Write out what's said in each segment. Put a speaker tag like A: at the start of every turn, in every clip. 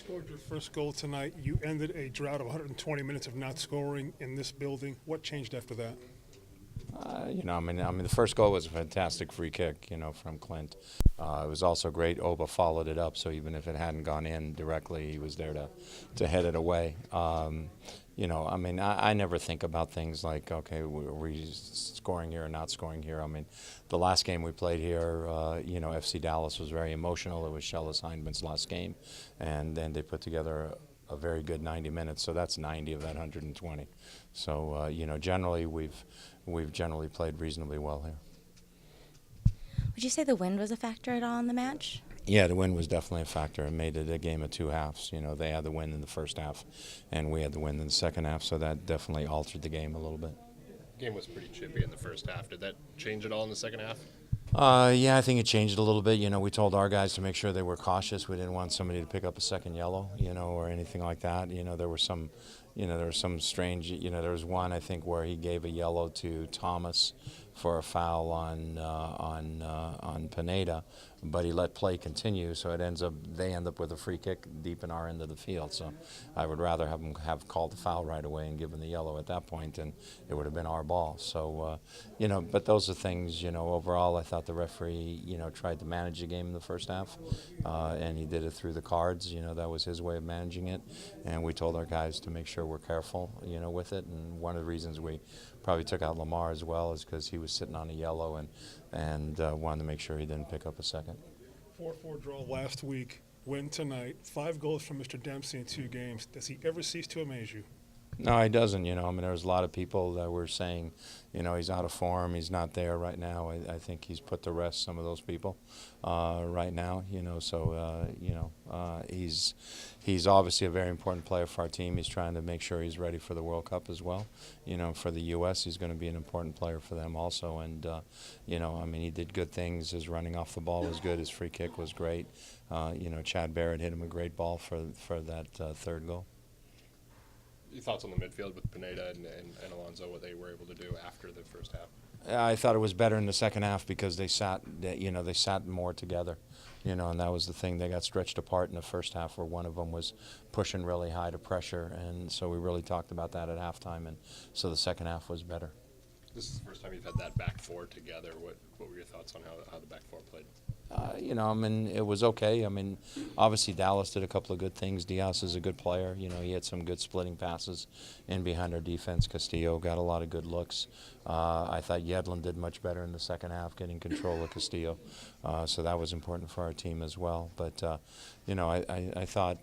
A: Scored your first goal tonight. You ended a drought of 120 minutes of not scoring in this building. What changed after that?
B: The first goal was a fantastic free kick, from Clint. It was also great. Oba followed it up, so even if it hadn't gone in directly, he was there to head it away. I never think about things like, okay, were we scoring here or not scoring here? The last game we played here, FC Dallas was very emotional. It was Shellis Hindman's last game, and then they put together a very good 90 minutes, so that's 90 of that 120. So, generally we've generally played reasonably well here.
C: Would you say the wind was a factor at all in the match?
B: Yeah, the wind was definitely a factor. It made it a game of two halves. They had the win in the first half, and we had the win in the second half, so that definitely altered the game a little bit.
D: The game was pretty chippy in the first half. Did that change at all in the second half?
B: Yeah, I think it changed a little bit. We told our guys to make sure they were cautious. We didn't want somebody to pick up a second yellow, or anything like that. There were some, there was some strange, there was one, I think, where he gave a yellow to Thomas for a foul on Pineda, but he let play continue, so they end up with a free kick deep in our end of the field. So I would rather have them have called the foul right away and given the yellow at that point, and it would have been our ball. So but those are things. Overall, I thought the referee tried to manage the game in the first half, and he did it through the cards. That was his way of managing it, and we told our guys to make sure we're careful with it. And one of the reasons we probably took out Lamar as well is because he was sitting on a yellow and wanted to make sure he didn't pick up a second.
A: 4-4 draw last week, win tonight, 5 goals from Mr. Dempsey in 2 games. Does he ever cease to amaze you?
B: No, he doesn't. There was a lot of people that were saying, he's out of form, he's not there right now. I think he's put to rest some of those people right now. He's obviously a very important player for our team. He's trying to make sure he's ready for the World Cup as well. For the U.S., he's going to be an important player for them also. And he did good things. His running off the ball was good. His free kick was great. Chad Barrett hit him a great ball for that third goal.
D: Your thoughts on the midfield with Pineda and Alonso, what they were able to do after the first half?
B: I thought it was better in the second half because they sat more together, and that was the thing. They got stretched apart in the first half where one of them was pushing really high to pressure, and so we really talked about that at halftime, and so the second half was better.
D: This is the first time you've had that back four together. What were your thoughts on how the back four played?
B: It was okay. Obviously Dallas did a couple of good things. Diaz is a good player. He had some good splitting passes in behind our defense. Castillo got a lot of good looks. I thought Yedlin did much better in the second half, getting control of Castillo. So that was important for our team as well. But, I thought,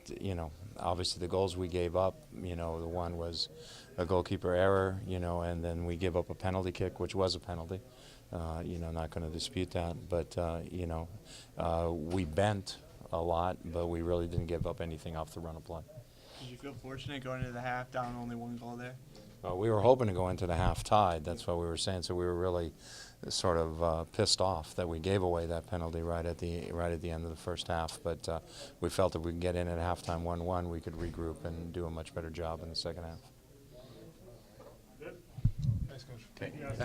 B: obviously the goals we gave up, the one was a goalkeeper error, and then we gave up a penalty kick, which was a penalty. Not going to dispute that, but we bent a lot, but we really didn't give up anything off the run of play.
E: Did you feel fortunate going into the half down only 1 goal there?
B: We were hoping to go into the half tied. That's what we were saying. So we were really sort of pissed off that we gave away that penalty right at the end of the first half. But we felt if we could get in at halftime 1-1, we could regroup and do a much better job in the second half.
A: Thanks, Coach.